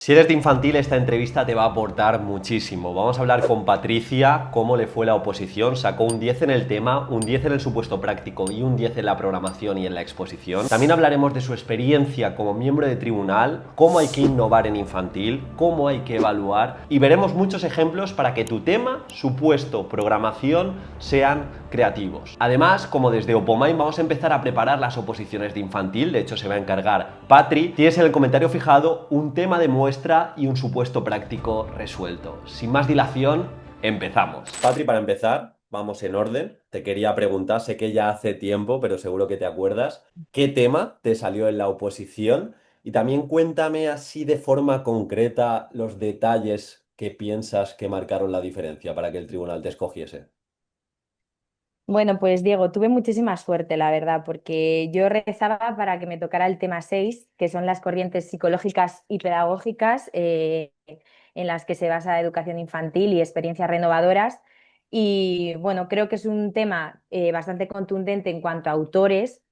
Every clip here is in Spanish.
Si eres de infantil, esta entrevista te va a aportar muchísimo. Vamos a hablar con Patricia, cómo le fue la oposición. Sacó un 10 en el tema, un 10 en el supuesto práctico y un 10 en la programación y en la exposición. También hablaremos de su experiencia como miembro de tribunal, cómo hay que innovar en infantil, cómo hay que evaluar y veremos muchos ejemplos para que tu tema, supuesto, programación sean creativos. Además, como desde Opomain vamos a empezar a preparar las oposiciones de infantil, de hecho se va a encargar Patri, tienes en el comentario fijado un tema de muestra y un supuesto práctico resuelto. Sin más dilación, empezamos. Patri, para empezar, vamos en orden. Te quería preguntar, sé que ya hace tiempo, pero seguro que te acuerdas, ¿qué tema te salió en la oposición? Y también cuéntame así de forma concreta los detalles que piensas que marcaron la diferencia para que el tribunal te escogiese. Bueno, pues Diego, tuve muchísima suerte, la verdad, porque yo rezaba para que me tocara el tema 6, que son las corrientes psicológicas y pedagógicas en las que se basa la educación infantil y experiencias renovadoras. Y bueno, creo que es un tema bastante contundente en cuanto a autores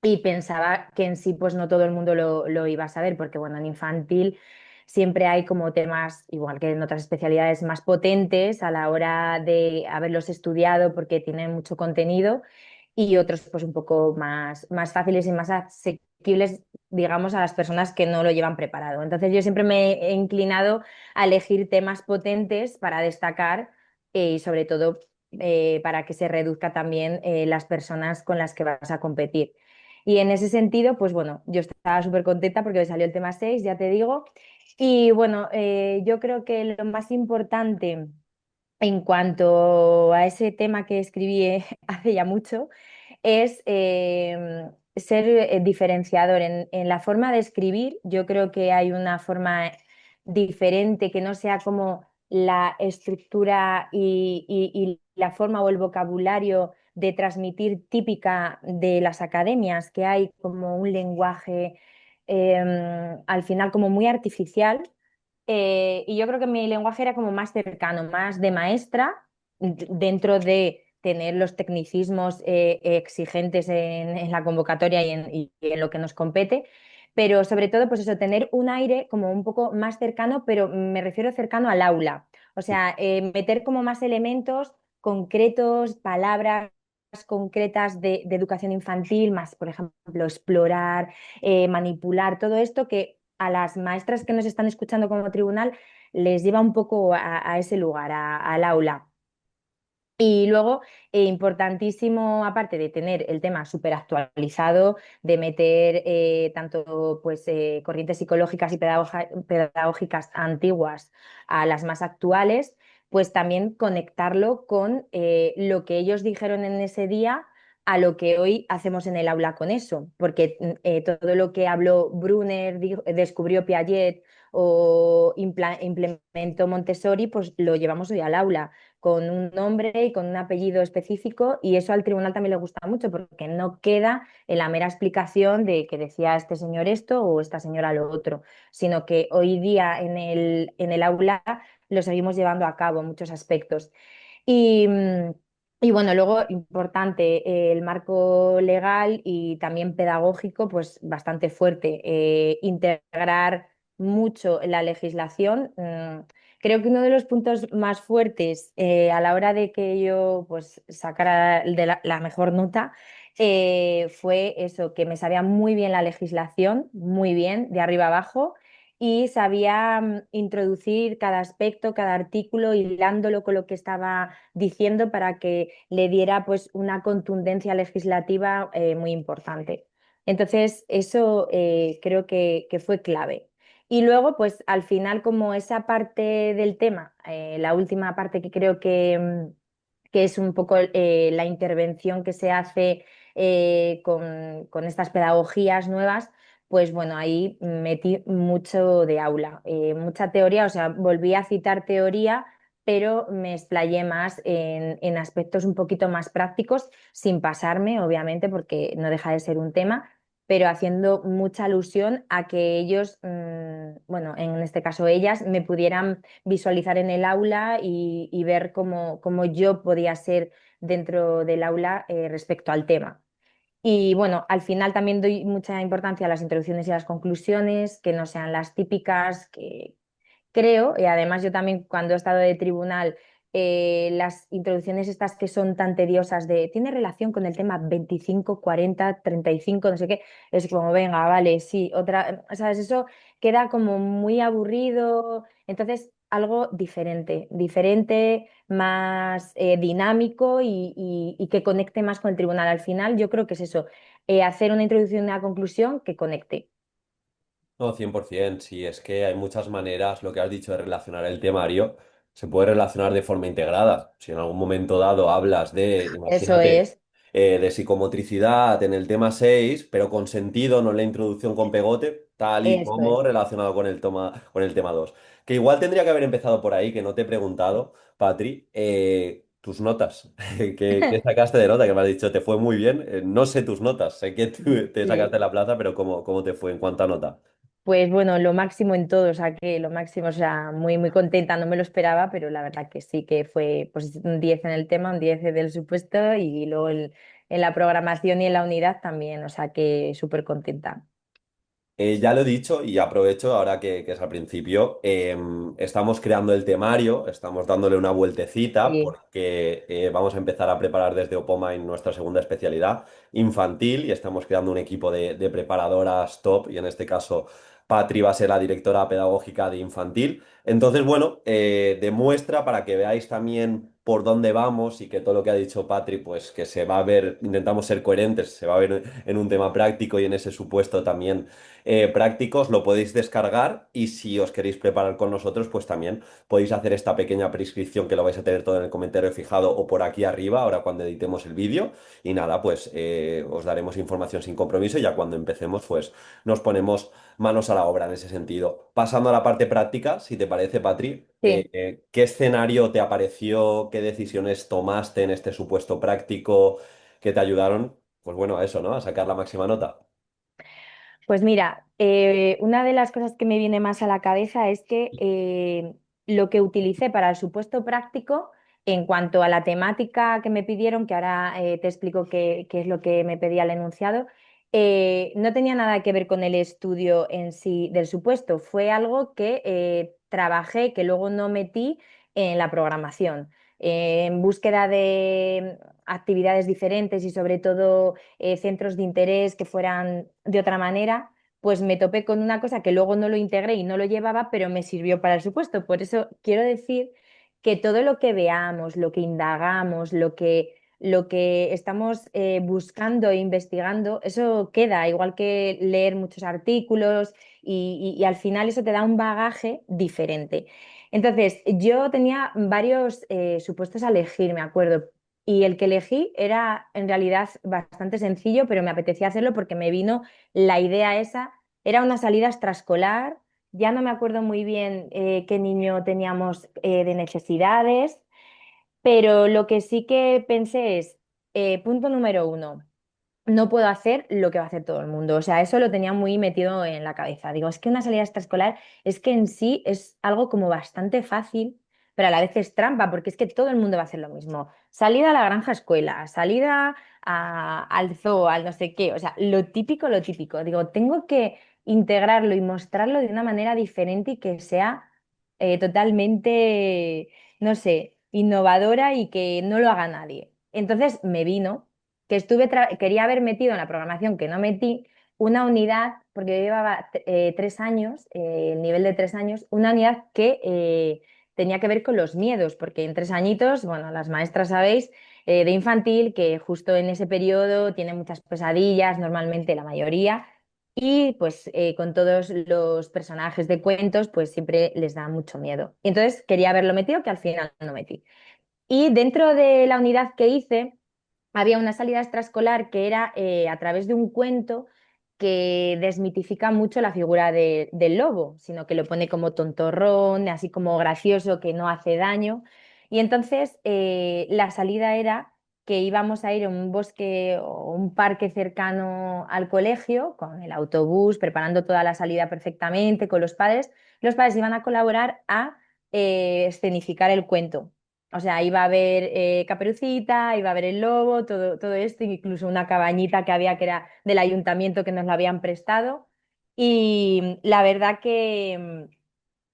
y pensaba que en sí pues no todo el mundo lo iba a saber, porque bueno, en infantil siempre hay como temas, igual que en otras especialidades, más potentes a la hora de haberlos estudiado porque tienen mucho contenido y otros pues un poco más fáciles y más asequibles, digamos, a las personas que no lo llevan preparado. Entonces yo siempre me he inclinado a elegir temas potentes para destacar y sobre todo para que se reduzca también las personas con las que vas a competir. Y en ese sentido, pues bueno, yo estaba súper contenta porque me salió el tema 6, ya te digo. Y bueno, yo creo que lo más importante en cuanto a ese tema que escribí hace ya mucho es ser diferenciador en la forma de escribir. Yo creo que hay una forma diferente que no sea como la estructura y la forma o el vocabulario de transmitir típica de las academias, que hay como un lenguaje al final como muy artificial. Y yo creo que mi lenguaje era como más cercano, más de maestra, dentro de tener los tecnicismos exigentes en la convocatoria y en lo que nos compete, pero sobre todo, pues eso, tener un aire como un poco más cercano, pero me refiero cercano al aula. O sea, meter como más elementos concretos, palabras concretas de educación infantil, más, por ejemplo, explorar, manipular, todo esto que a las maestras que nos están escuchando como tribunal les lleva un poco a ese lugar, al aula. Y luego, importantísimo, aparte de tener el tema súper actualizado, de meter tanto pues, corrientes psicológicas y pedagógicas antiguas a las más actuales, pues también conectarlo con lo que ellos dijeron en ese día a lo que hoy hacemos en el aula con eso, porque todo lo que habló Brunner, descubrió Piaget o implementó Montessori, pues lo llevamos hoy al aula con un nombre y con un apellido específico, y eso al tribunal también le gusta mucho porque no queda en la mera explicación de que decía este señor esto o esta señora lo otro, sino que hoy día en el aula lo seguimos llevando a cabo en muchos aspectos. Y, y bueno, luego importante, el marco legal y también pedagógico, pues bastante fuerte. Integrar mucho la legislación. Creo que uno de los puntos más fuertes a la hora de que yo pues sacara de la mejor nota fue eso, que me sabía muy bien la legislación, muy bien, de arriba abajo, y sabía introducir cada aspecto, cada artículo, hilándolo con lo que estaba diciendo para que le diera pues una contundencia legislativa muy importante. Entonces, eso creo que fue clave. Y luego, pues al final, como esa parte del tema, la última parte que creo que es un poco la intervención que se hace con estas pedagogías nuevas, pues bueno, ahí metí mucho de aula, mucha teoría, o sea, volví a citar teoría, pero me explayé más en aspectos un poquito más prácticos, sin pasarme, obviamente, porque no deja de ser un tema, pero haciendo mucha alusión a que ellos, bueno, en este caso ellas, me pudieran visualizar en el aula y ver cómo yo podía ser dentro del aula respecto al tema. Y bueno, al final también doy mucha importancia a las introducciones y a las conclusiones, que no sean las típicas, que creo, y además yo también cuando he estado de tribunal, las introducciones estas que son tan tediosas de, tiene relación con el tema 25, 40, 35, no sé qué, es como, venga, vale, sí, otra, ¿sabes? Eso queda como muy aburrido, entonces algo diferente, diferente, más dinámico y que conecte más con el tribunal. Al final yo creo que es eso, hacer una introducción y una conclusión que conecte. No, 100%, sí, es que hay muchas maneras, lo que has dicho de relacionar el temario, se puede relacionar de forma integrada. Si en algún momento dado hablas de, Eso imagínate, es, de psicomotricidad en el tema 6 pero con sentido, no en la introducción con pegote, tal y eso como es. relacionado con el tema 2. Que igual tendría que haber empezado por ahí, que no te he preguntado, Patri, tus notas. ¿Qué sacaste de nota? Que me has dicho, te fue muy bien. No sé tus notas, sé que tú te Sí. sacaste la plaza, pero ¿cómo te fue en cuanto a nota? Pues bueno, lo máximo en todo, saqué lo máximo, o sea, muy, muy contenta, no me lo esperaba, pero la verdad que sí que fue pues, un 10 en el tema, un 10 del supuesto y luego en la programación y en la unidad también, o sea que súper contenta. Ya lo he dicho y aprovecho ahora que es al principio. Estamos creando el temario, estamos dándole una vueltecita Sí, porque vamos a empezar a preparar desde Opomain nuestra segunda especialidad infantil y estamos creando un equipo de preparadoras top y en este caso Patri va a ser la directora pedagógica de infantil. Entonces, bueno, demuestra para que veáis también por dónde vamos y que todo lo que ha dicho Patri, pues que se va a ver, intentamos ser coherentes, se va a ver en un tema práctico y en ese supuesto también prácticos, lo podéis descargar y si os queréis preparar con nosotros, pues también podéis hacer esta pequeña prescripción que lo vais a tener todo en el comentario fijado o por aquí arriba, ahora cuando editemos el vídeo. Y nada, pues os daremos información sin compromiso y ya cuando empecemos, pues nos ponemos manos a la obra en ese sentido. Pasando a la parte práctica, si te parece, Patri, sí. ¿qué escenario te apareció? ¿Qué decisiones tomaste en este supuesto práctico que te ayudaron? Pues bueno, a eso, ¿no? A sacar la máxima nota. Pues mira, una de las cosas que me viene más a la cabeza es que lo que utilicé para el supuesto práctico, en cuanto a la temática que me pidieron, que ahora te explico qué es lo que me pedía el enunciado, no tenía nada que ver con el estudio en sí del supuesto. Fue algo que trabajé, que luego no metí en la programación. En búsqueda de actividades diferentes y sobre todo centros de interés que fueran de otra manera, pues me topé con una cosa que luego no lo integré y no lo llevaba, pero me sirvió para el supuesto. Por eso quiero decir que todo lo que veamos, lo que indagamos, lo que estamos buscando e investigando, eso queda, igual que leer muchos artículos y al final eso te da un bagaje diferente. Entonces, yo tenía varios supuestos a elegir, me acuerdo. Y el que elegí era en realidad bastante sencillo, pero me apetecía hacerlo porque me vino la idea esa. Era una salida extraescolar. Ya no me acuerdo muy bien qué niño teníamos de necesidades, pero lo que sí que pensé es, punto número uno, no puedo hacer lo que va a hacer todo el mundo. O sea, eso lo tenía muy metido en la cabeza. Digo, es que una salida extraescolar es que en sí es algo como bastante fácil, pero a la vez es trampa, porque es que todo el mundo va a hacer lo mismo. Salida a la granja escuela, salida al zoo, al no sé qué. O sea, lo típico, lo típico. Digo, tengo que integrarlo y mostrarlo de una manera diferente y que sea totalmente, no sé, innovadora y que no lo haga nadie. Entonces me vino que quería haber metido en la programación que no metí una unidad, porque yo llevaba 3 años, el nivel de 3 años, una unidad que tenía que ver con los miedos, porque en 3 añitos, bueno, las maestras sabéis, de infantil, que justo en ese periodo tiene muchas pesadillas, normalmente la mayoría, y pues con todos los personajes de cuentos, pues siempre les da mucho miedo. Y entonces quería haberlo metido, que al final no metí. Y dentro de la unidad que hice, había una salida extraescolar que era a través de un cuento que desmitifica mucho la figura del lobo, sino que lo pone como tontorrón, así como gracioso, que no hace daño. Y entonces la salida era que íbamos a ir a un bosque o un parque cercano al colegio, con el autobús, preparando toda la salida perfectamente, con los padres. Los padres iban a colaborar a escenificar el cuento. O sea, iba a haber Caperucita, iba a haber el lobo, todo esto, incluso una cabañita que había que era del ayuntamiento que nos la habían prestado. Y la verdad que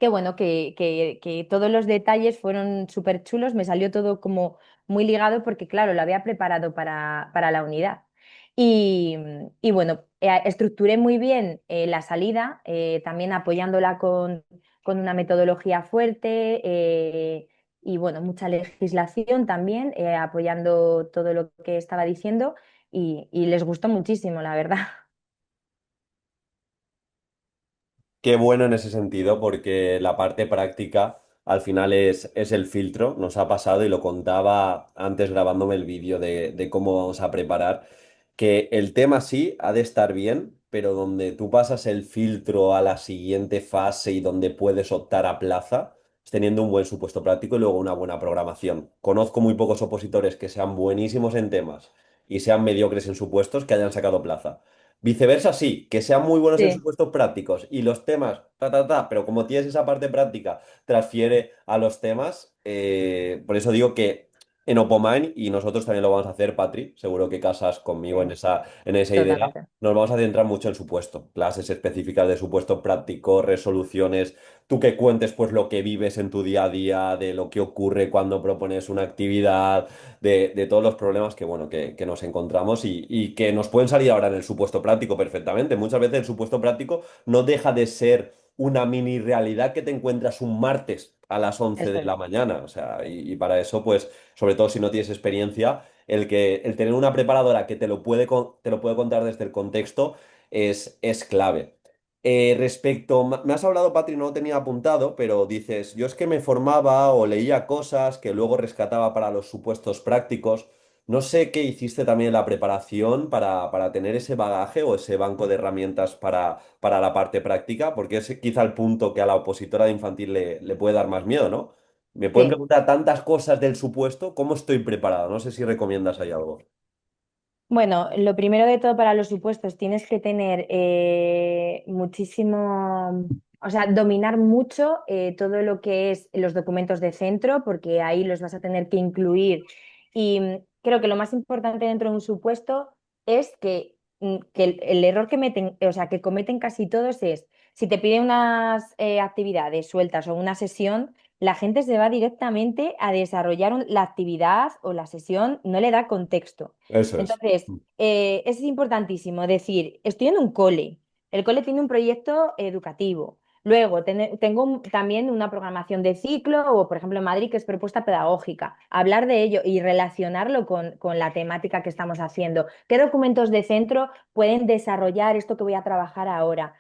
bueno, que todos los detalles fueron súper chulos, me salió todo como muy ligado porque, claro, lo había preparado para la unidad. Y, y bueno, estructuré muy bien la salida, también apoyándola con una metodología fuerte y bueno, mucha legislación también, apoyando todo lo que estaba diciendo y les gustó muchísimo, la verdad. Qué bueno en ese sentido, porque la parte práctica al final es el filtro. Nos ha pasado y lo contaba antes grabándome el vídeo de cómo vamos a preparar, que el tema sí ha de estar bien, pero donde tú pasas el filtro a la siguiente fase y donde puedes optar a plaza, es teniendo un buen supuesto práctico y luego una buena programación. Conozco muy pocos opositores que sean buenísimos en temas y sean mediocres en supuestos que hayan sacado plaza. Viceversa, sí, que sean muy buenos en Sí, supuestos prácticos y los temas, pero como tienes esa parte práctica, transfiere a los temas. Por eso digo que en Opomine, y nosotros también lo vamos a hacer, Patri, seguro que casas conmigo sí, en esa idea, totalmente. nos vamos a centrar mucho en supuesto, clases específicas de supuesto práctico, resoluciones, tú que cuentes pues lo que vives en tu día a día, de lo que ocurre cuando propones una actividad de todos los problemas que, bueno, que nos encontramos y que nos pueden salir ahora en el supuesto práctico perfectamente. Muchas veces el supuesto práctico no deja de ser una mini realidad que te encuentras un martes a las 11 Eso de es. la mañana. O sea, y para eso, pues, sobre todo si no tienes experiencia, el tener una preparadora que te lo puede contar desde el contexto es clave. Me has hablado, Patri, no lo tenía apuntado, pero dices, yo es que me formaba o leía cosas que luego rescataba para los supuestos prácticos. No sé qué hiciste también en la preparación para tener ese bagaje o ese banco de herramientas para la parte práctica, porque es quizá el punto que a la opositora de infantil le puede dar más miedo, ¿no? Me pueden Sí. preguntar tantas cosas del supuesto, ¿cómo estoy preparado? No sé si recomiendas ahí algo. Bueno, lo primero de todo para los supuestos, tienes que tener muchísimo, o sea, dominar mucho todo lo que es los documentos de centro, porque ahí los vas a tener que incluir. Y creo que lo más importante dentro de un supuesto es que el error que meten, o sea, que cometen casi todos es, si te piden unas actividades sueltas o una sesión, la gente se va directamente a desarrollar la actividad o la sesión, no le da contexto. Eso es. Entonces, es importantísimo decir, estoy en un cole, el cole tiene un proyecto educativo. Luego, tengo también una programación de ciclo o, por ejemplo, en Madrid, que es propuesta pedagógica. Hablar de ello y relacionarlo con la temática que estamos haciendo. ¿Qué documentos de centro pueden desarrollar esto que voy a trabajar ahora?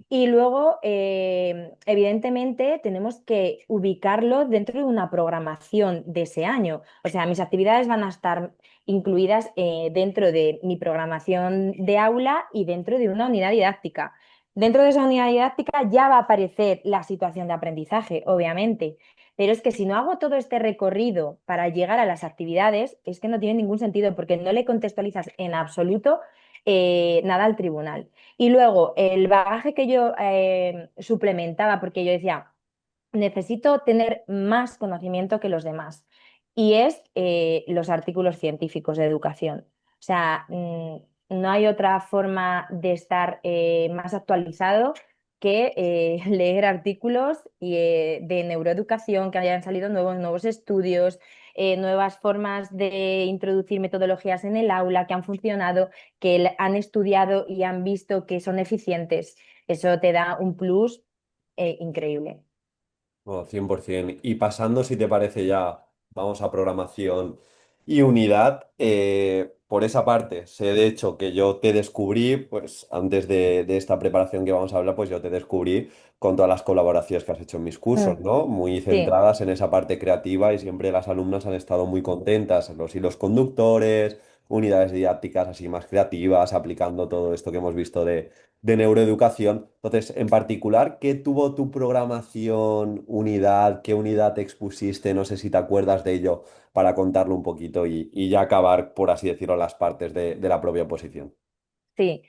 Y luego, evidentemente, tenemos que ubicarlo dentro de una programación de ese año. O sea, mis actividades van a estar incluidas dentro de mi programación de aula y dentro de una unidad didáctica. Dentro de esa unidad didáctica ya va a aparecer la situación de aprendizaje, obviamente, pero es que si no hago todo este recorrido para llegar a las actividades, es que no tiene ningún sentido porque no le contextualizas en absoluto nada al tribunal. Y luego, el bagaje que yo suplementaba, porque yo decía, necesito tener más conocimiento que los demás. Y es los artículos científicos de educación. O sea, no hay otra forma de estar más actualizado que leer artículos de neuroeducación, que hayan salido nuevos estudios, nuevas formas de introducir metodologías en el aula que han funcionado, que han estudiado y han visto que son eficientes. Eso te da un plus increíble. No, 100%. Y pasando, si te parece ya, vamos a programación y unidad. Por esa parte, sé de hecho que yo te descubrí, pues antes de esta preparación que vamos a hablar, pues yo te descubrí con todas las colaboraciones que has hecho en mis cursos, Mm, ¿no? Muy sí. centradas en esa parte creativa y siempre las alumnas han estado muy contentas, los hilos conductores, unidades didácticas así más creativas, aplicando todo esto que hemos visto de neuroeducación. Entonces, en particular, ¿qué tuvo tu programación unidad? ¿Qué unidad te expusiste? No sé si te acuerdas de ello para contarlo un poquito y ya acabar, por así decirlo, las partes de la propia oposición. Sí,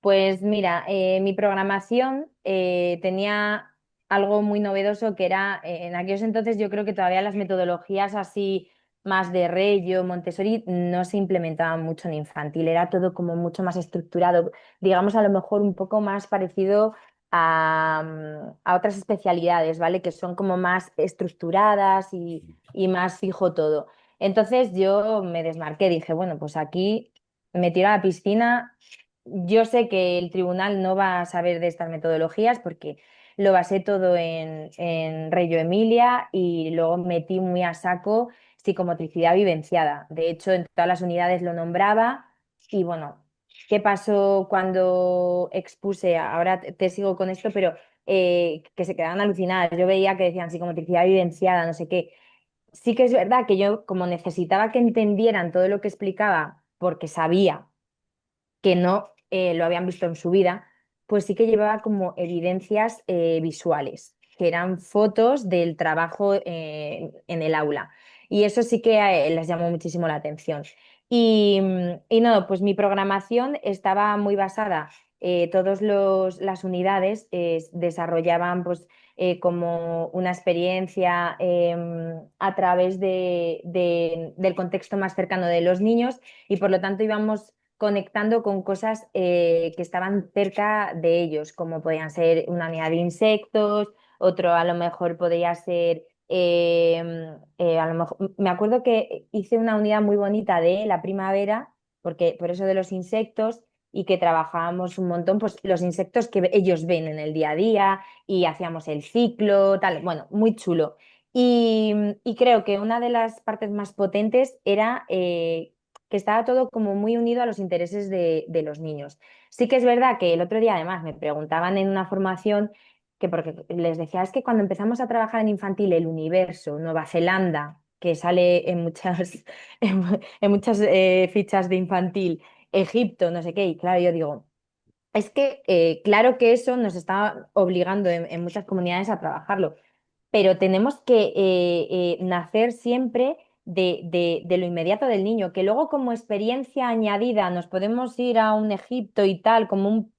pues mira, mi programación tenía algo muy novedoso que era, en aquellos entonces yo creo que todavía las metodologías así más de Reggio, Montessori, no se implementaban mucho en infantil, era todo como mucho más estructurado, digamos a lo mejor un poco más parecido a otras especialidades, ¿vale? Que son como más estructuradas y más fijo todo. Entonces yo me desmarqué, dije, bueno, pues aquí me tiro a la piscina. Yo sé que el tribunal no va a saber de estas metodologías porque lo basé todo en Reggio Emilia y luego metí muy a saco psicomotricidad vivenciada. De hecho, en todas las unidades lo nombraba y bueno, ¿qué pasó cuando expuse? Ahora te sigo con esto, pero que se quedaban alucinadas. Yo veía que decían psicomotricidad vivenciada, no sé qué. Sí que es verdad que yo, como necesitaba que entendieran todo lo que explicaba, porque sabía que no lo habían visto en su vida, pues sí que llevaba como evidencias visuales, que eran fotos del trabajo en el aula. Y eso sí que les llamó muchísimo la atención. Y no, pues mi programación estaba muy basada, todas las unidades desarrollaban pues como una experiencia a través del contexto más cercano de los niños y por lo tanto íbamos conectando con cosas que estaban cerca de ellos, como podían ser una unidad de insectos, otro a lo mejor podría ser, a lo mejor, me acuerdo que hice una unidad muy bonita de la primavera, porque por eso de los insectos, y que trabajábamos un montón, pues los insectos que ellos ven en el día a día, y hacíamos el ciclo, tal, bueno, muy chulo. Y creo que una de las partes más potentes era que estaba todo como muy unido a los intereses de los niños. Sí que es verdad que el otro día además me preguntaban en una formación que porque les decía, es que cuando empezamos a trabajar en infantil, el universo, Nueva Zelanda, que sale en muchas, en muchas fichas de infantil, Egipto, no sé qué, y claro, yo digo, es que claro que eso nos está obligando en muchas comunidades a trabajarlo, pero tenemos que nacer siempre de lo inmediato del niño, que luego como experiencia añadida nos podemos ir a un Egipto y tal, como un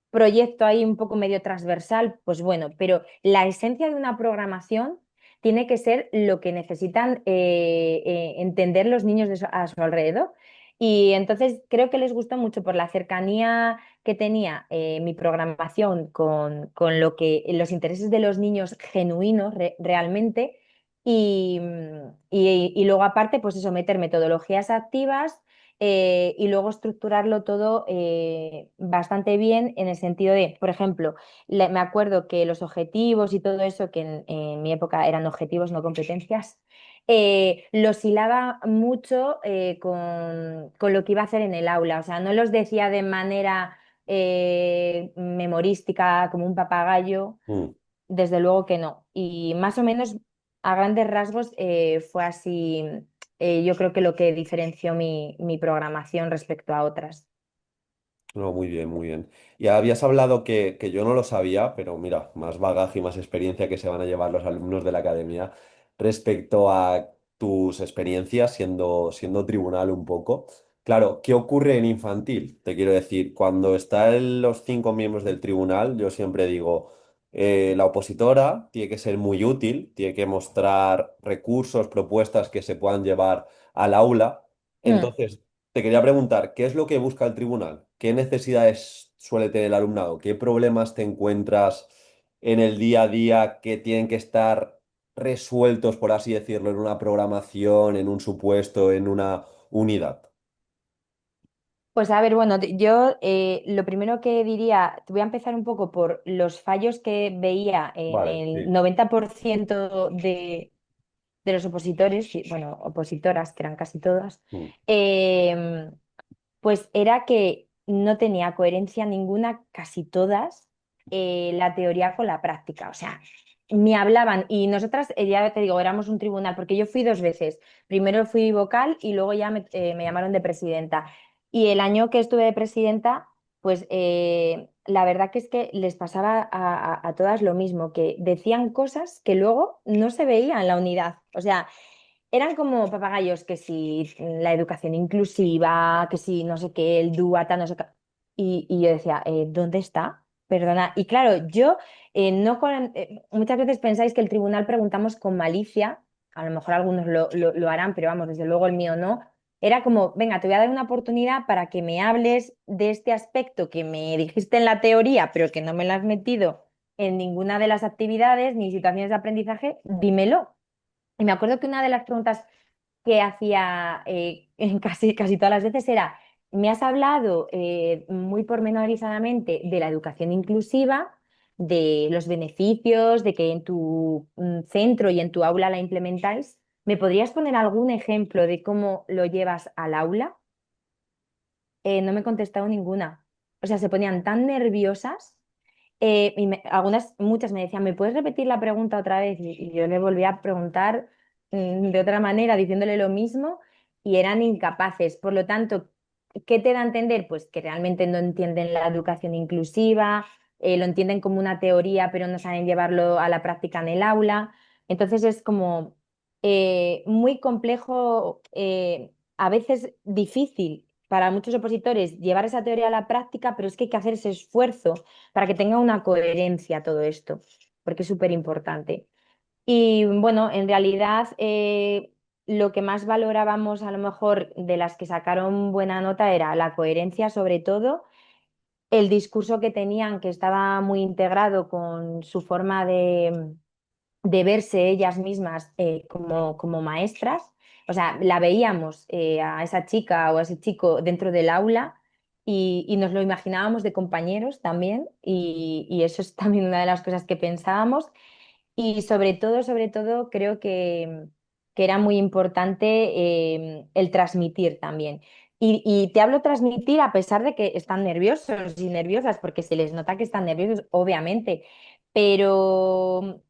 proyecto ahí un poco medio transversal, pues bueno, pero la esencia de una programación tiene que ser lo que necesitan entender los niños a su alrededor. Y entonces creo que les gustó mucho por la cercanía que tenía mi programación con lo que los intereses de los niños genuinos realmente. Y luego aparte, pues eso, meter metodologías activas y luego estructurarlo todo bastante bien en el sentido de, por ejemplo, me acuerdo que los objetivos y todo eso, que en mi época eran objetivos, no competencias, los hilaba mucho con lo que iba a hacer en el aula. O sea, no los decía de manera memorística como un papagayo, Mm. desde luego que no. Y más o menos a grandes rasgos fue así, yo creo que lo que diferenció mi programación respecto a otras. No, muy bien, muy bien. Y habías hablado que yo no lo sabía, pero mira, más bagaje y más experiencia que se van a llevar los alumnos de la academia respecto a tus experiencias siendo tribunal un poco. Claro, ¿qué ocurre en infantil? Te quiero decir, cuando están los 5 miembros del tribunal, yo siempre digo, la opositora tiene que ser muy útil, tiene que mostrar recursos, propuestas que se puedan llevar al aula. Mm. Entonces, te quería preguntar, ¿qué es lo que busca el tribunal? ¿Qué necesidades suele tener el alumnado? ¿Qué problemas te encuentras en el día a día que tienen que estar resueltos, por así decirlo, en una programación, en un supuesto, en una unidad? Pues a ver, bueno, yo lo primero que diría, te voy a empezar un poco por los fallos que veía en Vale, el sí. 90% de los opositores, bueno, opositoras, que eran casi todas. Mm. em, Pues era que no tenía coherencia ninguna, casi todas, la teoría con la práctica. O sea, me hablaban y nosotras, ya te digo, éramos un tribunal, porque yo fui dos veces. Primero fui vocal y luego ya me llamaron de presidenta. Y el año que estuve de presidenta, pues la verdad que es que les pasaba a todas lo mismo, que decían cosas que luego no se veían en la unidad. O sea, eran como papagayos, que si la educación inclusiva, que si no sé qué, el duata, no sé qué. Y yo decía, ¿dónde está? Perdona. Y claro, yo muchas veces pensáis que el tribunal preguntamos con malicia, a lo mejor algunos lo harán, pero vamos, desde luego el mío no. Era como, venga, te voy a dar una oportunidad para que me hables de este aspecto que me dijiste en la teoría, pero que no me lo has metido en ninguna de las actividades ni situaciones de aprendizaje, dímelo. Y me acuerdo que una de las preguntas que hacía en casi todas las veces era, me has hablado muy pormenorizadamente de la educación inclusiva, de los beneficios, de que en tu centro y en tu aula la implementáis. ¿Me podrías poner algún ejemplo de cómo lo llevas al aula? No me he contestado ninguna. O sea, se ponían tan nerviosas muchas me decían, ¿me puedes repetir la pregunta otra vez? Y yo le volví a preguntar de otra manera, diciéndole lo mismo, y eran incapaces. Por lo tanto, ¿qué te da a entender? Pues que realmente no entienden la educación inclusiva, lo entienden como una teoría, pero no saben llevarlo a la práctica en el aula. Entonces es como muy complejo, a veces difícil para muchos opositores llevar esa teoría a la práctica, pero es que hay que hacer ese esfuerzo para que tenga una coherencia todo esto, porque es súper importante. Y bueno, en realidad lo que más valorábamos a lo mejor de las que sacaron buena nota era la coherencia sobre todo, el discurso que tenían que estaba muy integrado con su forma de verse ellas mismas como maestras. O sea, la veíamos a esa chica o a ese chico dentro del aula y nos lo imaginábamos de compañeros también y eso es también una de las cosas que pensábamos. Y sobre todo, creo que era muy importante el transmitir también. Y te hablo transmitir a pesar de que están nerviosos y nerviosas, porque se les nota que están nerviosos, obviamente, pero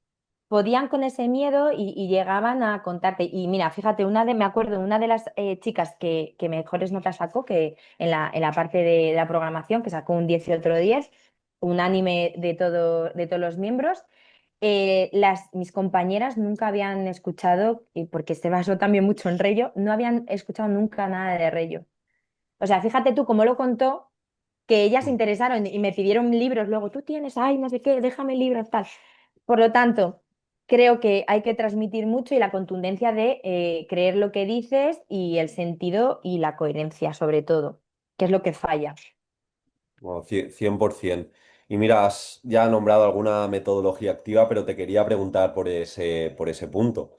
podían con ese miedo y llegaban a contarte. Y mira, fíjate, me acuerdo, una de las chicas que mejores notas sacó, que en la parte de la programación, que sacó un 10 y otro 10, unánime de todos los miembros. Mis compañeras nunca habían escuchado, y porque se basó también mucho en Reyo, no habían escuchado nunca nada de Reyo. O sea, fíjate tú cómo lo contó, que ellas se interesaron y me pidieron libros luego, tú tienes, ay, no sé qué, déjame libros, tal. Por lo tanto, creo que hay que transmitir mucho y la contundencia de creer lo que dices y el sentido y la coherencia, sobre todo, que es lo que falla. Bueno, 100%. Y mira, has ya nombrado alguna metodología activa, pero te quería preguntar por ese punto.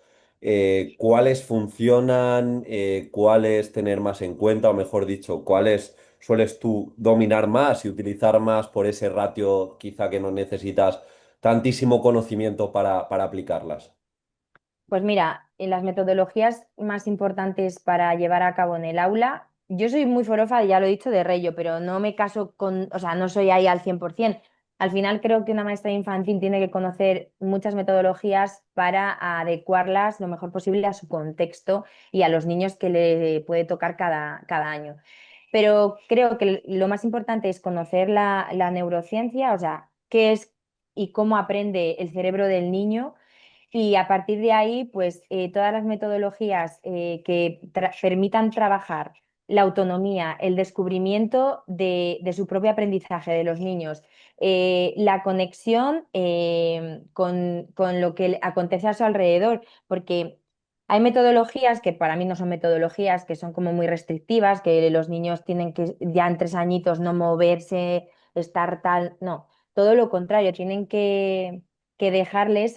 ¿Cuáles funcionan? ¿Cuáles tener más en cuenta? O mejor dicho, ¿cuáles sueles tú dominar más y utilizar más por ese ratio quizá que no necesitas tantísimo conocimiento para aplicarlas? Pues mira, en las metodologías más importantes para llevar a cabo en el aula, yo soy muy forofa, ya lo he dicho, de Reyo, pero no me caso con, o sea, no soy ahí al 100%. Al final creo que una maestra infantil tiene que conocer muchas metodologías para adecuarlas lo mejor posible a su contexto y a los niños que le puede tocar cada año. Pero creo que lo más importante es conocer la neurociencia, o sea, qué es y cómo aprende el cerebro del niño y a partir de ahí, pues todas las metodologías que permitan trabajar la autonomía, el descubrimiento de su propio aprendizaje de los niños, la conexión con lo que acontece a su alrededor, porque hay metodologías que para mí no son metodologías, que son como muy restrictivas, que los niños tienen que ya en 3 añitos no moverse, estar tal, no, todo lo contrario, tienen que dejarles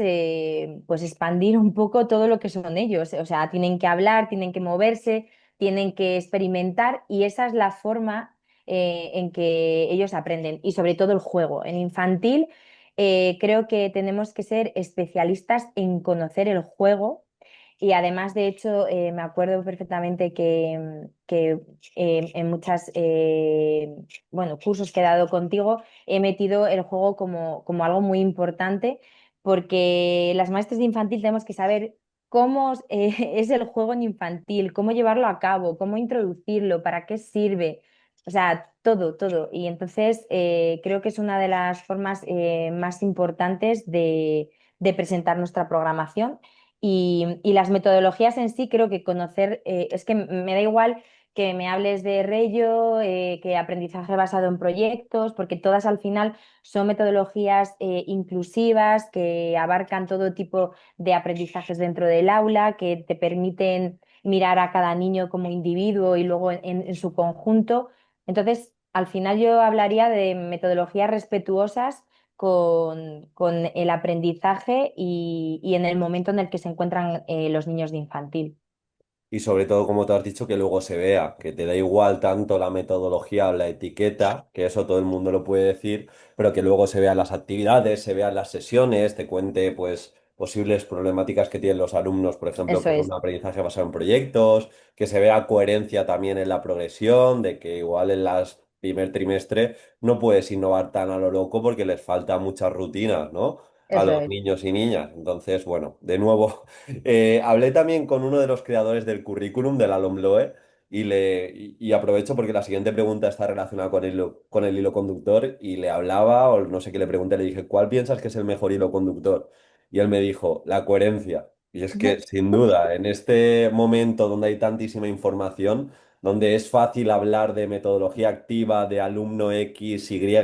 pues expandir un poco todo lo que son ellos. O sea, tienen que hablar, tienen que moverse, tienen que experimentar y esa es la forma en que ellos aprenden y sobre todo el juego. En infantil creo que tenemos que ser especialistas en conocer el juego. Y además, de hecho, me acuerdo perfectamente que en muchas, bueno, cursos que he dado contigo, he metido el juego como algo muy importante porque las maestras de infantil tenemos que saber cómo es el juego en infantil, cómo llevarlo a cabo, cómo introducirlo, para qué sirve, o sea, todo, todo. Y entonces creo que es una de las formas más importantes de presentar nuestra programación. Y las metodologías en sí, creo que conocer, es que me da igual que me hables de Rello, que aprendizaje basado en proyectos, porque todas al final son metodologías inclusivas que abarcan todo tipo de aprendizajes dentro del aula, que te permiten mirar a cada niño como individuo y luego en su conjunto. Entonces, al final yo hablaría de metodologías respetuosas con el aprendizaje y en el momento en el que se encuentran los niños de infantil. Y sobre todo, como te has dicho, que luego se vea, que te da igual tanto la metodología o la etiqueta, que eso todo el mundo lo puede decir, pero que luego se vean las actividades, se vean las sesiones, te cuente pues posibles problemáticas que tienen los alumnos, por ejemplo, Eso con un es, aprendizaje basado en proyectos, que se vea coherencia también en la progresión, de que igual en las primer trimestre no puedes innovar tan a lo loco porque les falta muchas rutinas, ¿no? A eso los es. niños y niñas. Entonces, bueno, de nuevo. Hablé también con uno de los creadores del currículum de la LOMLOE y aprovecho porque la siguiente pregunta está relacionada con el hilo conductor y le hablaba o no sé qué le pregunté, le dije, ¿cuál piensas que es el mejor hilo conductor? Y él me dijo, la coherencia. Y es que sin duda, en este momento donde hay tantísima información, donde es fácil hablar de metodología activa, de alumno X, Y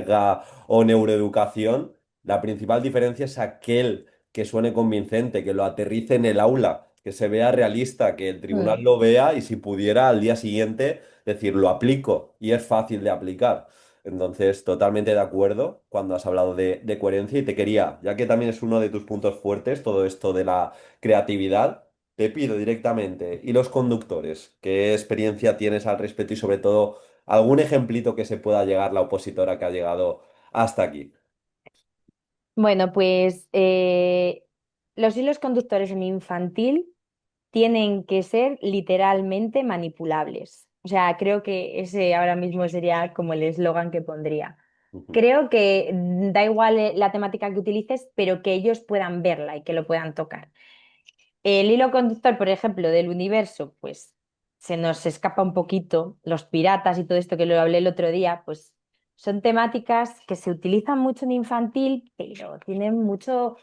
o neuroeducación, la principal diferencia es aquel que suene convincente, que lo aterrice en el aula, que se vea realista, que el tribunal Mm. lo vea y si pudiera al día siguiente decir, lo aplico y es fácil de aplicar. Entonces, totalmente de acuerdo cuando has hablado de coherencia y te quería, ya que también es uno de tus puntos fuertes, todo esto de la creatividad, te pido directamente, ¿y los conductores? ¿Qué experiencia tienes al respecto y sobre todo algún ejemplito que se pueda llegar la opositora que ha llegado hasta aquí? Bueno, pues los hilos conductores en infantil tienen que ser literalmente manipulables. O sea, creo que ese ahora mismo sería como el eslogan que pondría. Ujú. Creo que da igual la temática que utilices, pero que ellos puedan verla y que lo puedan tocar. El hilo conductor, por ejemplo, del universo, pues se nos escapa un poquito. Los piratas y todo esto que lo hablé el otro día, pues son temáticas que se utilizan mucho en infantil, pero tienen mucho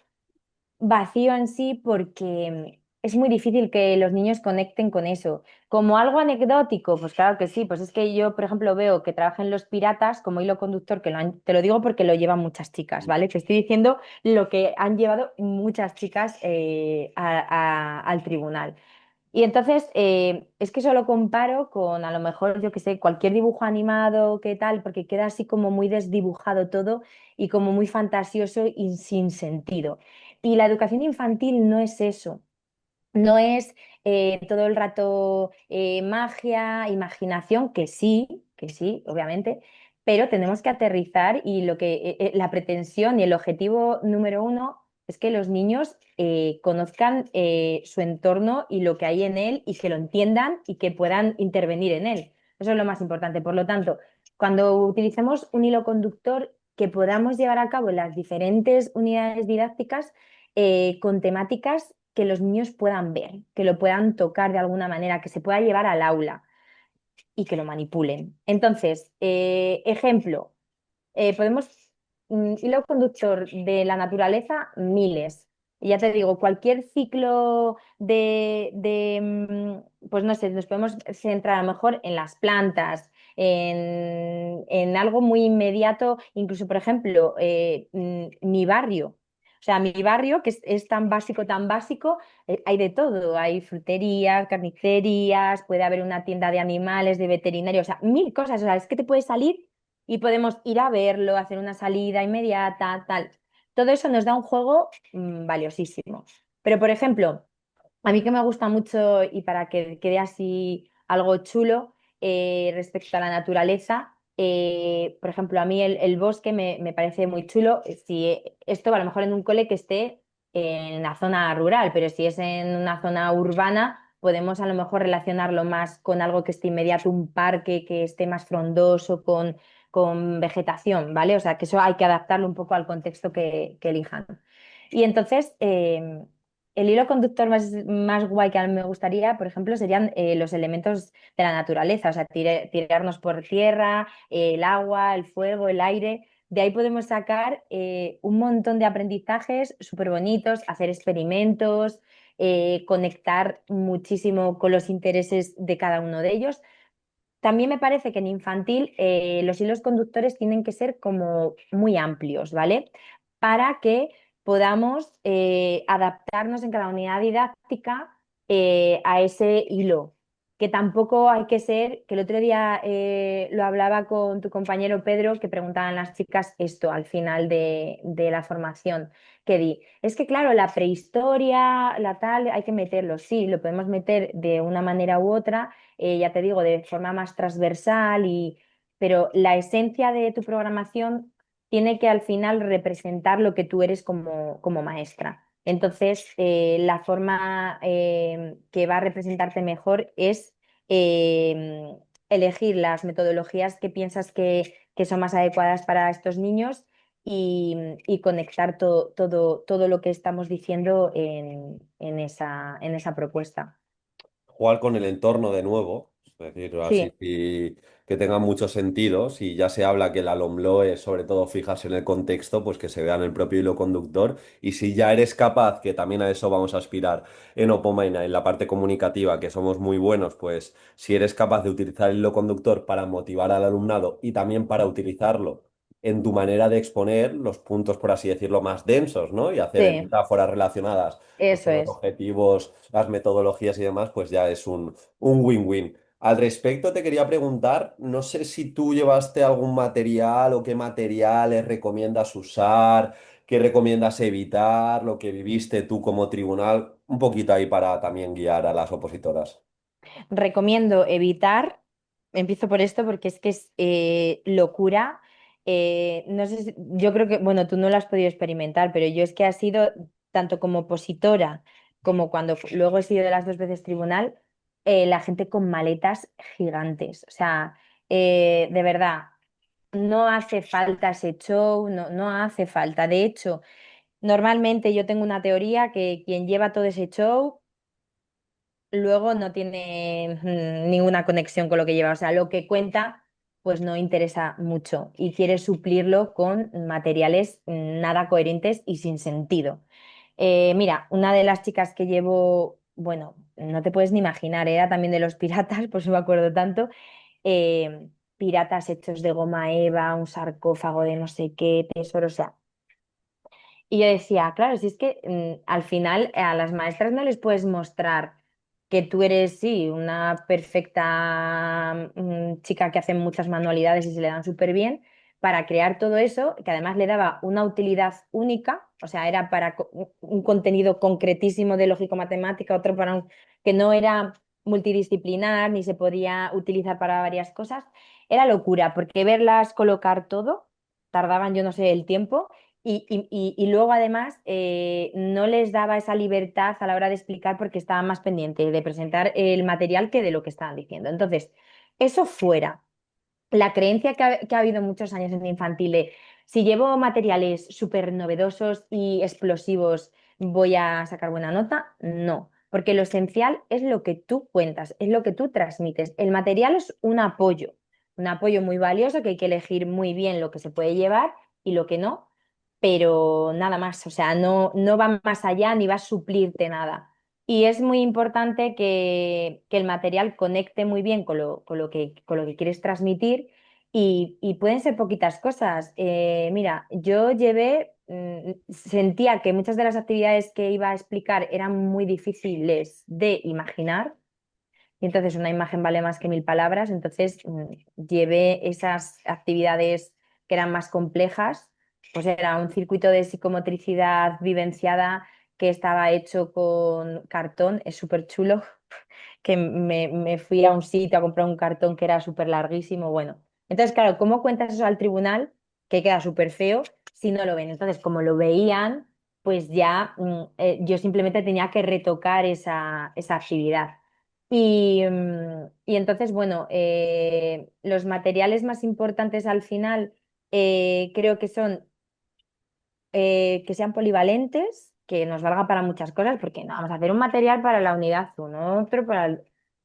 vacío en sí porque es muy difícil que los niños conecten con eso. Como algo anecdótico, pues claro que sí, pues es que yo, por ejemplo, veo que trabajan los piratas como hilo conductor, te lo digo porque lo llevan muchas chicas, ¿vale? Te estoy diciendo lo que han llevado muchas chicas al tribunal. Y entonces, es que eso lo comparo con a lo mejor, yo que sé, cualquier dibujo animado, qué tal, porque queda así como muy desdibujado todo y como muy fantasioso y sin sentido. Y la educación infantil no es eso. No es todo el rato magia, imaginación, que sí, obviamente, pero tenemos que aterrizar y la pretensión y el objetivo número uno es que los niños conozcan su entorno y lo que hay en él y que lo entiendan y que puedan intervenir en él. Eso es lo más importante. Por lo tanto, cuando utilicemos un hilo conductor que podamos llevar a cabo en las diferentes unidades didácticas, con temáticas que los niños puedan ver, que lo puedan tocar de alguna manera, que se pueda llevar al aula y que lo manipulen. Entonces, ejemplo, podemos, hilo conductor de la naturaleza, miles. Y ya te digo, cualquier ciclo pues no sé, nos podemos centrar a lo mejor en las plantas, en algo muy inmediato, incluso, por ejemplo, mi barrio. O sea, mi barrio, que es tan básico, hay de todo. Hay fruterías, carnicerías, puede haber una tienda de animales, de veterinario, o sea, mil cosas. O sea, es que te puedes salir y podemos ir a verlo, hacer una salida inmediata, tal. Todo eso nos da un juego valiosísimo. Pero, por ejemplo, a mí que me gusta mucho y para que quede así algo chulo respecto a la naturaleza, por ejemplo, a mí el bosque me parece muy chulo. Si esto a lo mejor en un cole que esté en la zona rural, pero si es en una zona urbana, podemos a lo mejor relacionarlo más con algo que esté inmediato, un parque que esté más frondoso, con vegetación, ¿vale? O sea, que eso hay que adaptarlo un poco al contexto que elijan. Y entonces, el hilo conductor más guay que a mí me gustaría, por ejemplo, serían los elementos de la naturaleza, o sea, tirarnos por tierra, el agua, el fuego, el aire. De ahí podemos sacar un montón de aprendizajes súper bonitos, hacer experimentos, conectar muchísimo con los intereses de cada uno de ellos. también me parece que en infantil los hilos conductores tienen que ser como muy amplios, ¿vale? Para que podamos adaptarnos en cada unidad didáctica a ese hilo. Que tampoco hay que ser, que el otro día lo hablaba con tu compañero Pedro, que preguntaban las chicas esto al final de la formación que di. Es que claro, la prehistoria, la tal, hay que meterlo, sí, lo podemos meter de una manera u otra, ya te digo, de forma más transversal, pero la esencia de tu programación tiene que al final representar lo que tú eres como maestra. Entonces, la forma que va a representarte mejor es elegir las metodologías que piensas que son más adecuadas para estos niños y conectar todo lo que estamos diciendo en esa propuesta. Jugar con el entorno de nuevo, es decir, así Sí, que tenga mucho sentido. Si ya se habla que la LOMLOE es sobre todo fijarse en el contexto, pues que se vea en el propio hilo conductor. Y si ya eres capaz, que también a eso vamos a aspirar en Opomaina, en la parte comunicativa, que somos muy buenos, pues si eres capaz de utilizar el hilo conductor para motivar al alumnado y también para utilizarlo en tu manera de exponer los puntos, por así decirlo, más densos, ¿no? Y hacer sí, metáforas relacionadas pues, eso con los es. objetivos, las metodologías y demás, pues ya es un win-win. Al respecto, te quería preguntar, no sé si tú llevaste algún material o qué materiales recomiendas usar, qué recomiendas evitar, lo que viviste tú como tribunal, un poquito ahí para también guiar a las opositoras. Recomiendo evitar, empiezo por esto porque es que es locura. No sé, yo creo que, bueno, tú no lo has podido experimentar, pero yo es que ha sido tanto como opositora como cuando luego he sido de las dos veces tribunal, la gente con maletas gigantes. O sea, de verdad, no hace falta ese show, no, no hace falta. De hecho, normalmente yo tengo una teoría que quien lleva todo ese show luego no tiene ninguna conexión con lo que lleva. O sea, lo que cuenta, pues no interesa mucho y quiere suplirlo con materiales nada coherentes y sin sentido. Mira, una de las chicas que llevo, bueno, no te puedes ni imaginar, era también de los piratas, por eso me acuerdo tanto. Piratas hechos de goma eva, un sarcófago de no sé qué, tesoro, o sea. Y yo decía, claro, si es que al final a las maestras no les puedes mostrar que tú eres, sí, una perfecta chica que hace muchas manualidades y se le dan súper bien, para crear todo eso, que además le daba una utilidad única, o sea, era para un contenido concretísimo de lógico-matemática, otro para que no era multidisciplinar ni se podía utilizar para varias cosas. Era locura, porque verlas colocar todo, tardaban yo no sé el tiempo y luego además no les daba esa libertad a la hora de explicar porque estaban más pendientes de presentar el material que de lo que estaban diciendo. Entonces, eso fuera. La creencia que ha habido muchos años en infantil de si llevo materiales súper novedosos y explosivos, voy a sacar buena nota, no. Porque lo esencial es lo que tú cuentas, es lo que tú transmites. El material es un apoyo muy valioso que hay que elegir muy bien lo que se puede llevar y lo que no, pero nada más, o sea, no, no va más allá ni va a suplirte nada. Y es muy importante que el material conecte muy bien con lo que quieres transmitir y pueden ser poquitas cosas. Mira, yo sentía que muchas de las actividades que iba a explicar eran muy difíciles de imaginar y entonces una imagen vale más que mil palabras, entonces llevé esas actividades que eran más complejas, pues era un circuito de psicomotricidad vivenciada que estaba hecho con cartón, es súper chulo, que me fui a un sitio a comprar un cartón que era súper larguísimo, bueno. Entonces, claro, ¿cómo cuentas eso al tribunal? Que queda súper feo si no lo ven. Entonces, como lo veían, pues ya yo simplemente tenía que retocar esa actividad. Y entonces, bueno, los materiales más importantes al final creo que son que sean polivalentes, que nos valga para muchas cosas, porque no vamos a hacer un material para la unidad uno, otro Mm.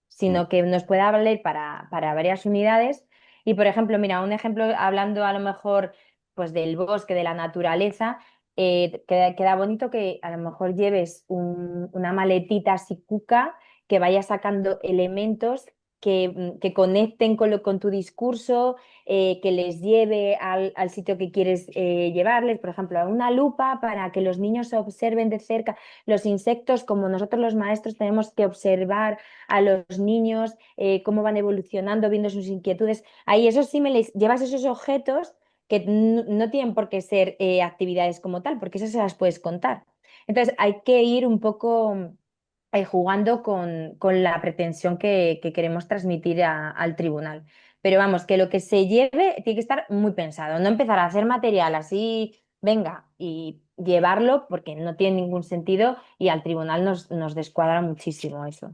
sino que nos pueda valer para varias unidades. Y por ejemplo, mira, un ejemplo hablando a lo mejor pues del bosque, de la naturaleza, queda bonito que a lo mejor lleves una maletita así cuca que vaya sacando elementos que conecten con tu discurso, que les lleve al sitio que quieres llevarles, por ejemplo, a una lupa para que los niños observen de cerca los insectos, como nosotros los maestros tenemos que observar a los niños, cómo van evolucionando, viendo sus inquietudes. Ahí eso sí me les llevas esos objetos que no tienen por qué ser actividades como tal, porque esas se las puedes contar. Entonces hay que ir un poco jugando con la pretensión que queremos transmitir al tribunal. Pero vamos, que lo que se lleve tiene que estar muy pensado, no empezar a hacer material así, venga, y llevarlo porque no tiene ningún sentido y al tribunal nos descuadra muchísimo eso.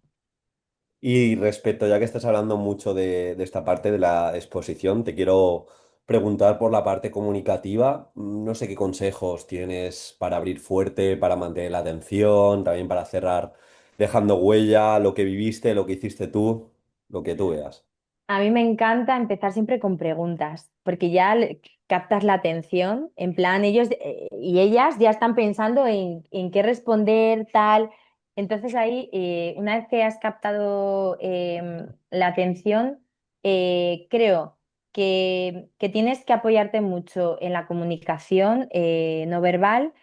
Y respecto, ya que estás hablando mucho de esta parte de la exposición, te quiero preguntar por la parte comunicativa. No sé qué consejos tienes para abrir fuerte, para mantener la atención, también para cerrar dejando huella, lo que viviste, lo que hiciste tú, lo que tú veas. A mí me encanta empezar siempre con preguntas, porque ya captas la atención, en plan ellos y ellas ya están pensando en qué responder, tal. Entonces ahí, una vez que has captado la atención, creo que tienes que apoyarte mucho en la comunicación no verbal,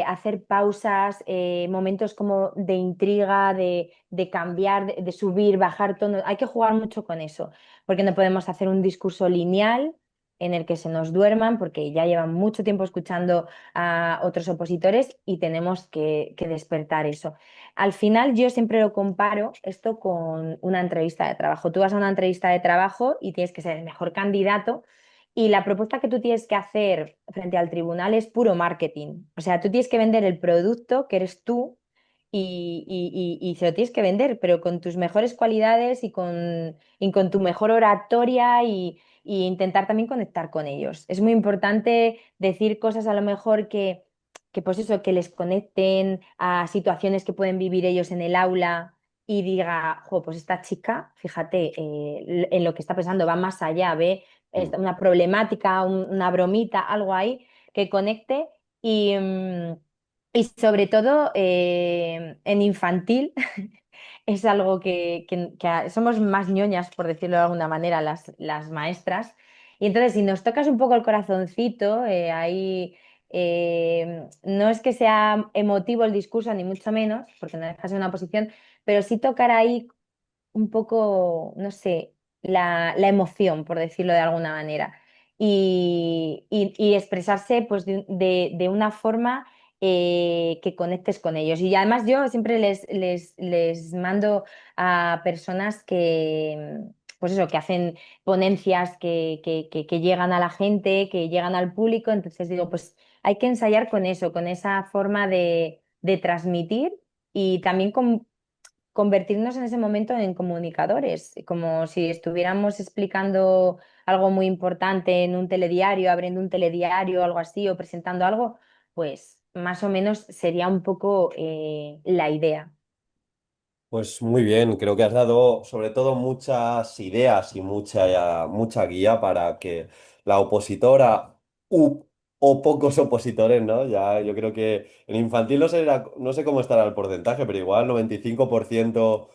hacer pausas, momentos como de intriga, de cambiar, de subir, bajar tono. Hay que jugar mucho con eso, porque no podemos hacer un discurso lineal en el que se nos duerman, porque ya llevan mucho tiempo escuchando a otros opositores y tenemos que despertar eso. Al final, yo siempre lo comparo esto con una entrevista de trabajo. Tú vas a una entrevista de trabajo y tienes que ser el mejor candidato y la propuesta que tú tienes que hacer frente al tribunal es puro marketing. O sea, tú tienes que vender el producto que eres tú y se lo tienes que vender, pero con tus mejores cualidades y con tu mejor oratoria y intentar también conectar con ellos. Es muy importante decir cosas a lo mejor que pues eso, que les conecten a situaciones que pueden vivir ellos en el aula y diga, jo, pues esta chica, fíjate, en lo que está pensando, va más allá, ve Mm. una problemática, una bromita, algo ahí que conecte y sobre todo en infantil es algo que somos más ñoñas, por decirlo de alguna manera, las maestras. Y entonces, si nos tocas un poco el corazoncito, ahí no es que sea emotivo el discurso, ni mucho menos, porque no dejas en una posición, pero sí tocar ahí un poco, no sé, la emoción, por decirlo de alguna manera, y expresarse pues, de una forma que conectes con ellos. Y además yo siempre les mando a personas que, pues eso, que hacen ponencias que llegan a la gente, que llegan al público, entonces digo, pues hay que ensayar con eso, con esa forma de transmitir y también convertirnos en ese momento en comunicadores, como si estuviéramos explicando algo muy importante en un telediario, abriendo un telediario o algo así, o presentando algo, pues más o menos sería un poco la idea. Pues muy bien, creo que has dado sobre todo muchas ideas y mucha guía para que la opositora o pocos opositores, ¿no? Ya yo creo que en infantil no sé cómo estará el porcentaje, pero igual 95%,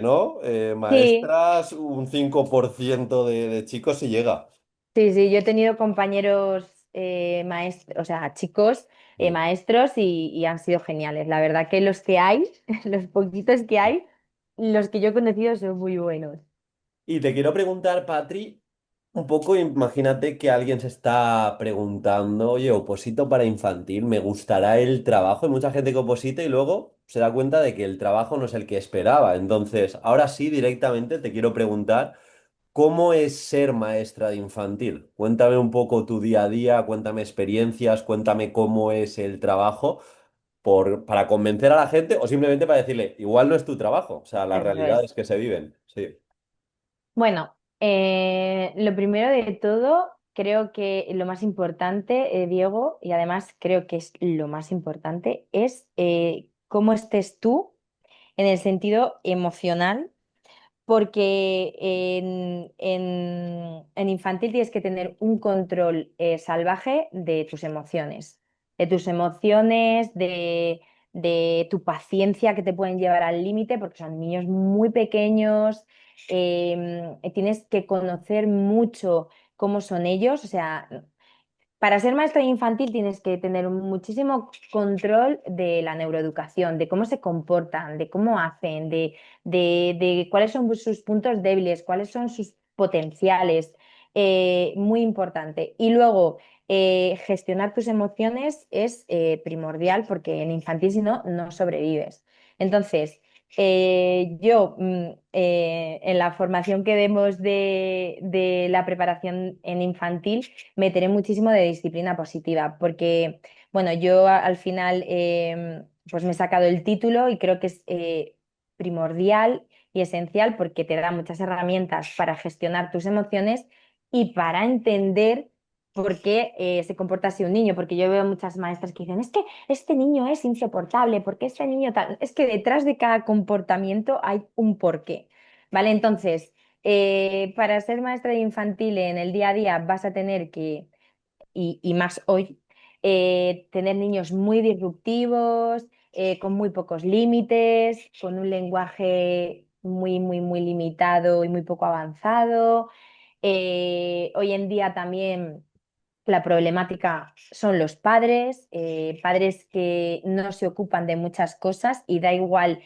¿no? Sí, Maestras, un 5% de chicos si llega. sí, sí, yo he tenido compañeros maestros, o sea, chicos Mm. maestros y han sido geniales. La verdad que los que hay, los poquitos que hay, los que yo he conocido son muy buenos. Y te quiero preguntar, Patri, un poco, imagínate que alguien se está preguntando, oye, oposito para infantil, ¿me gustará el trabajo? Hay mucha gente que oposita y luego se da cuenta de que el trabajo no es el que esperaba. Entonces, ahora sí, directamente te quiero preguntar, ¿cómo es ser maestra de infantil? Cuéntame un poco tu día a día, cuéntame experiencias, cuéntame cómo es el trabajo para convencer a la gente o simplemente para decirle, igual no es tu trabajo, o sea, las Eso es. realidades que se viven. Sí. Bueno, lo primero de todo, creo que lo más importante, Diego, y además creo que es lo más importante, es cómo estés tú en el sentido emocional, porque en infantil tienes que tener un control salvaje de tus emociones, de tu paciencia que te pueden llevar al límite, porque son niños muy pequeños, tienes que conocer mucho cómo son ellos, o sea, para ser maestra infantil tienes que tener muchísimo control de la neuroeducación, de cómo se comportan, de cómo hacen, de cuáles son sus puntos débiles, cuáles son sus potenciales. Muy importante. Y luego, gestionar tus emociones es primordial porque en infantil, si no, no sobrevives. Entonces, yo, en la formación que demos de la preparación en infantil, meteré muchísimo de disciplina positiva, porque, bueno, yo al final pues me he sacado el título y creo que es primordial y esencial porque te da muchas herramientas para gestionar tus emociones y para entender por qué se comporta así un niño, porque yo veo muchas maestras que dicen, es que este niño es insoportable, porque este niño tal, es que detrás de cada comportamiento hay un porqué, ¿vale? Entonces, para ser maestra de infantil en el día a día vas a tener que, y más hoy, tener niños muy disruptivos, con muy pocos límites, con un lenguaje muy, muy, muy limitado y muy poco avanzado. Hoy en día también la problemática son los padres, padres que no se ocupan de muchas cosas y da igual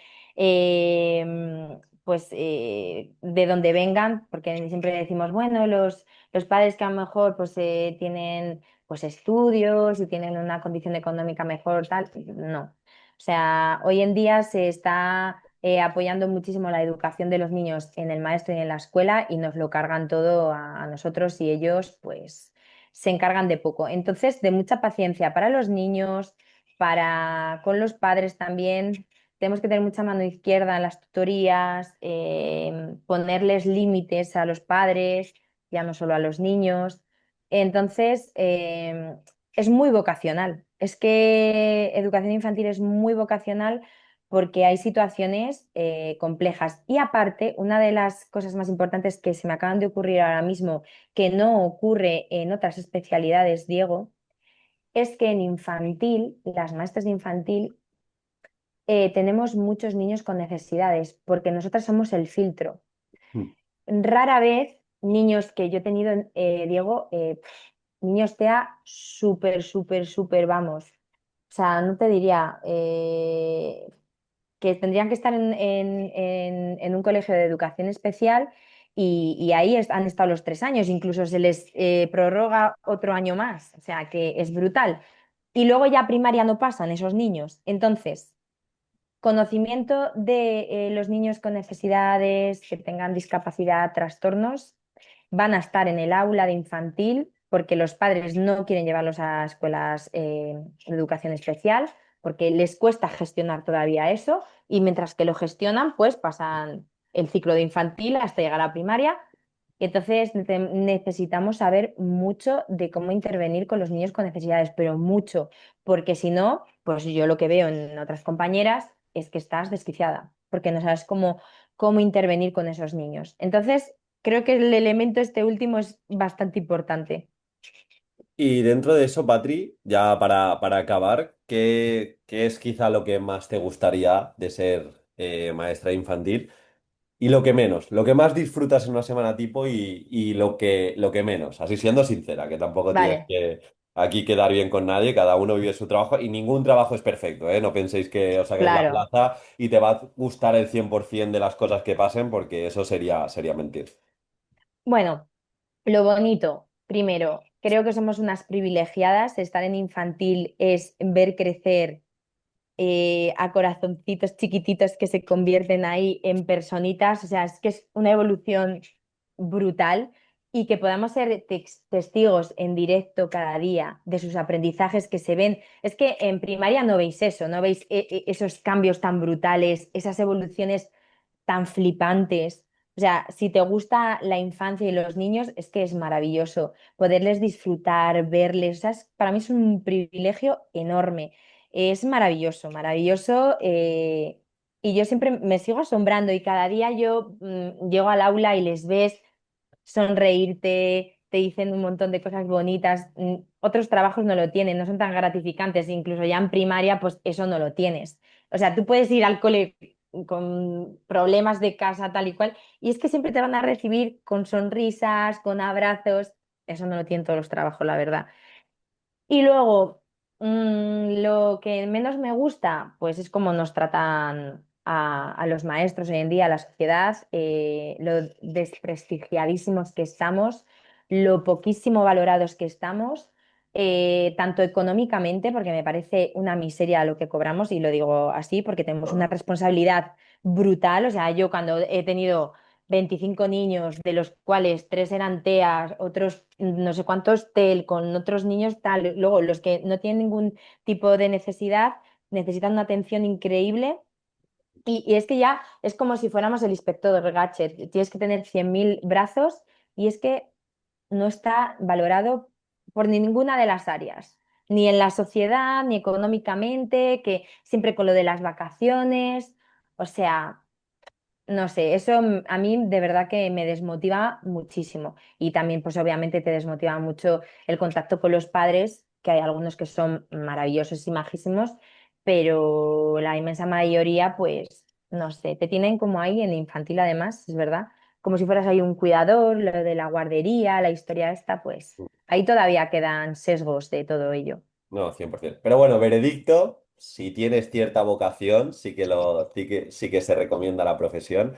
pues de dónde vengan, porque siempre decimos, bueno, los padres que a lo mejor pues tienen pues estudios y tienen una condición económica mejor, tal, no. O sea, hoy en día se está apoyando muchísimo la educación de los niños en el maestro y en la escuela y nos lo cargan todo a nosotros y ellos pues se encargan de poco. Entonces, de mucha paciencia para los niños, para con los padres también. Tenemos que tener mucha mano izquierda en las tutorías, ponerles límites a los padres, ya no solo a los niños. Entonces, es muy vocacional. Es que educación infantil es muy vocacional porque hay situaciones complejas. Y aparte, una de las cosas más importantes que se me acaban de ocurrir ahora mismo, que no ocurre en otras especialidades, Diego, es que en infantil, las maestras de infantil, tenemos muchos niños con necesidades, porque nosotras somos el filtro. Mm. Rara vez niños que yo he tenido, Diego, niños TEA súper, súper, súper, vamos. O sea, no te diría que tendrían que estar en un colegio de educación especial y ahí han estado los 3 años, incluso se les prorroga otro año más, o sea que es brutal. Y luego ya primaria no pasan esos niños. Entonces, conocimiento de los niños con necesidades, que tengan discapacidad, trastornos, van a estar en el aula de infantil porque los padres no quieren llevarlos a escuelas de educación especial porque les cuesta gestionar todavía eso y mientras que lo gestionan, pues pasan el ciclo de infantil hasta llegar a la primaria. Y entonces necesitamos saber mucho de cómo intervenir con los niños con necesidades, pero mucho, porque si no, pues yo lo que veo en otras compañeras es que estás desquiciada, porque no sabes cómo intervenir con esos niños. Entonces, creo que el elemento este último es bastante importante. Y dentro de eso, Patri, ya para acabar, ¿qué es quizá lo que más te gustaría de ser maestra infantil? Y lo que menos, lo que más disfrutas en una semana tipo y lo que menos, así siendo sincera, que tampoco tienes Vale, que aquí quedar bien con nadie, cada uno vive su trabajo y ningún trabajo es perfecto, ¿eh? No penséis que os saquéis la claro. plaza y te va a gustar el 100% de las cosas que pasen, porque eso sería mentir. Bueno, lo bonito, primero, creo que somos unas privilegiadas. Estar en infantil es ver crecer a corazoncitos chiquititos que se convierten ahí en personitas. O sea, es que es una evolución brutal y que podamos ser testigos en directo cada día de sus aprendizajes que se ven. Es que en primaria no veis eso, no veis esos cambios tan brutales, esas evoluciones tan flipantes. O sea, si te gusta la infancia y los niños, es que es maravilloso poderles disfrutar, verles. O sea, para mí es un privilegio enorme. Es maravilloso, maravilloso. Y yo siempre me sigo asombrando y cada día yo llego al aula y les ves sonreírte, te dicen un montón de cosas bonitas. otros trabajos no lo tienen, no son tan gratificantes, incluso ya en primaria, pues eso no lo tienes. O sea, tú puedes ir al cole con problemas de casa tal y cual, y es que siempre te van a recibir con sonrisas, con abrazos, eso no lo tienen todos los trabajos, la verdad. Y luego, lo que menos me gusta, pues es cómo nos tratan a los maestros hoy en día, a la sociedad, lo desprestigiadísimos que estamos, lo poquísimo valorados que estamos, tanto económicamente, porque me parece una miseria lo que cobramos, y lo digo así, porque tenemos una responsabilidad brutal. O sea, yo cuando he tenido 25 niños, de los cuales tres eran TEAs, otros no sé cuántos TEL, con otros niños tal. Luego, los que no tienen ningún tipo de necesidad, necesitan una atención increíble. Y es que ya es como si fuéramos el inspector Gadget. Tienes que tener 100.000 brazos y es que no está valorado por ninguna de las áreas, ni en la sociedad, ni económicamente, que siempre con lo de las vacaciones. O sea, no sé, eso a mí de verdad que me desmotiva muchísimo. Y también, pues obviamente te desmotiva mucho el contacto con los padres, que hay algunos que son maravillosos y majísimos, pero la inmensa mayoría, pues, no sé, te tienen como ahí en infantil además, es verdad, como si fueras ahí un cuidador, lo de la guardería, la historia esta, pues ahí todavía quedan sesgos de todo ello. No, 100%. Pero bueno, veredicto, si tienes cierta vocación, sí que se recomienda la profesión.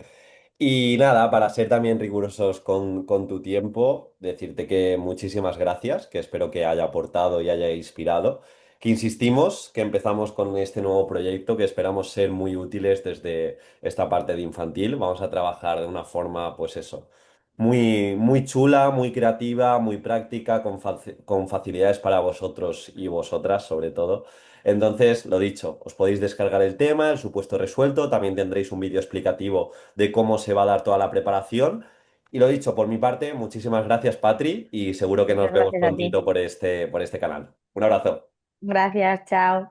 Y nada, para ser también rigurosos con tu tiempo, decirte que muchísimas gracias, que espero que haya aportado y haya inspirado. Que insistimos, que empezamos con este nuevo proyecto, que esperamos ser muy útiles desde esta parte de infantil. Vamos a trabajar de una forma, pues eso, muy chula, muy creativa, muy práctica, con facilidades para vosotros y vosotras, sobre todo. Entonces, lo dicho, os podéis descargar el tema, el supuesto resuelto, también tendréis un vídeo explicativo de cómo se va a dar toda la preparación. Y lo dicho, por mi parte, muchísimas gracias, Patri, y seguro que nos Muchas vemos gracias a ti. prontito por este canal. Un abrazo. Gracias, chao.